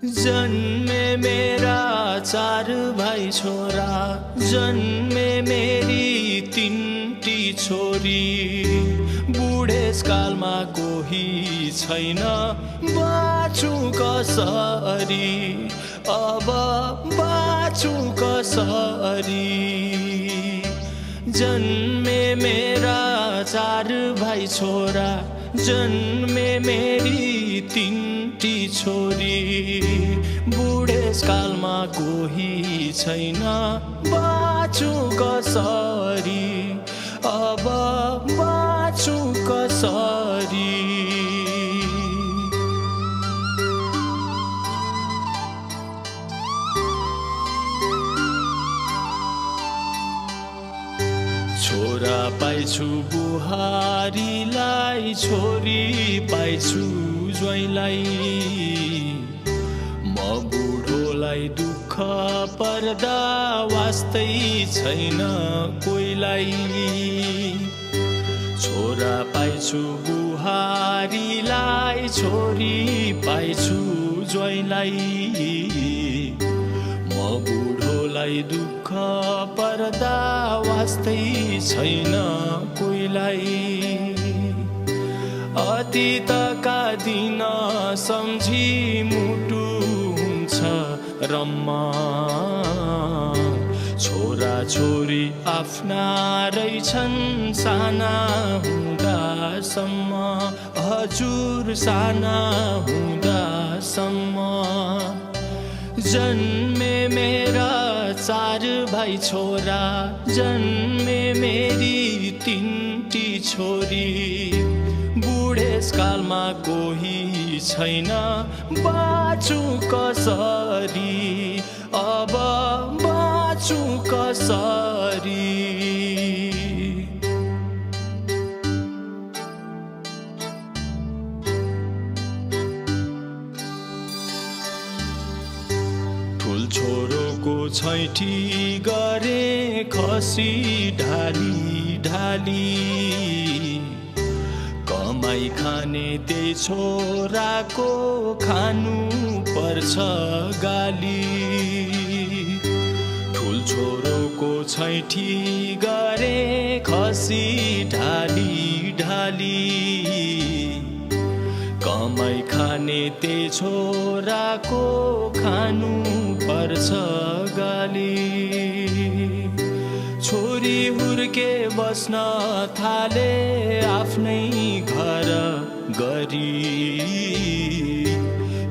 जन्मे मेरा 4 भाइ छोरा, जन्मे मेरी 3टी छोरी। बुढेसकालमा कोही छैन, बाँचु कसरी, अब बाँचु कसरी। जन्मे मेरा 4 भाइ छोरा, जन्मे मेरी 3टी छोरी। बुढेसकालमा कोही छैन, बाँचु कसरी, अब बाँचु कसरी। छोरा पाइछु बुहारीलाई, छोरी पाइछु ज्वाइँलाई। म बुढोलाई दुःख पर्दा वास्तै छैन कोहीलाई। छोरा पाइछु बुहारीलाई, छोरी पाइछु ज्वाइँलाई। म बुढोलाई दुःख पर्दा वास्तै छैन कोहीलाई। अतीतका दिन सम्झी मुटु हुन्छ रम्मा। छोरा छोरी आफ्ना रहेछन् साना हुँदासम्म, हजुर साना हुँदासम्म। जन्मे मेरा 4 भाइ छोरा, जन्मे मेरी 3टी छोरी। बुढेसकालमा कोही छैन, बाँचु कसरी, अब बाँचु कसरी। छोरोको छैठी गरे खसी ढाली ढाली। कमाई खाने त्यही छोराको खानु पर्छ गाली। ठुल छोरोको छैठी गरे खसी ढाली ढाली। कमाई खाने त्यही छोराको खानु पर्छ गाली। छोरी हुर्के बस्न थाले आफ्नै घर गरी।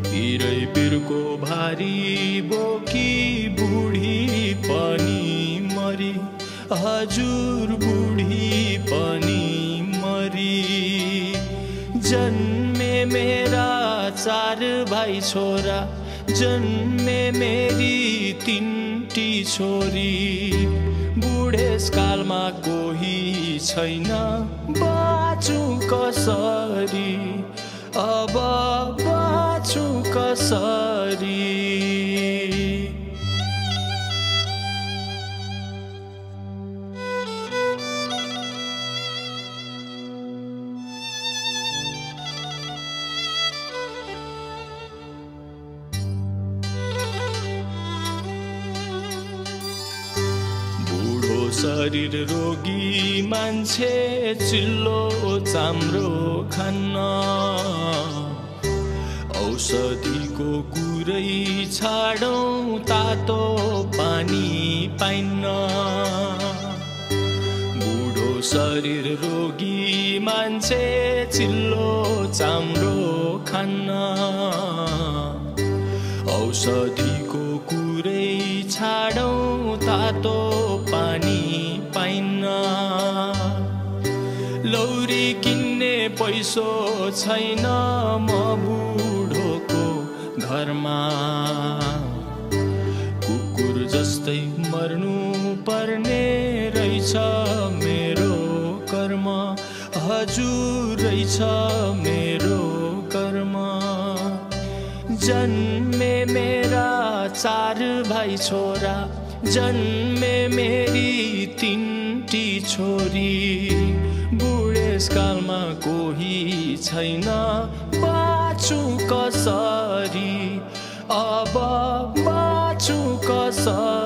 पिरै पिरको भारी बोकी बुढी पनि मरी, हजुर बुढी पनि मरी। जन्मे मेरा 4 भाइ छोरा, जन्मे मेरी 3टी छोरी। बुढेसकालमा कोही छैन, बाँचु कसरी, अब बाँचु कसरी। शरीर रोगी मान्छे चिल्लो चाम्रो खान्न। औषधिको कुरै छाडौँ, तातो पानी पाइन्न। बुढो शरीर रोगी मान्छे चिल्लो चाम्रो खान्न। औषधिको कुरै छाडौँ, तातो पानी पाइन्न। लौरी किन्ने पैसो छैन म बुढोको घरमा। कुकुर जस्तै मर्नु पर्ने रहेछ मेरो कर्म, हजुरै छ मेरो कर्म। जन्मे मेरा 4 भाइ छोरा, जन्मे मेरी 3टी छोरी। बुढेसकालमा कोही छैन, बाँचु कसरी, अब बाँचु कसरी।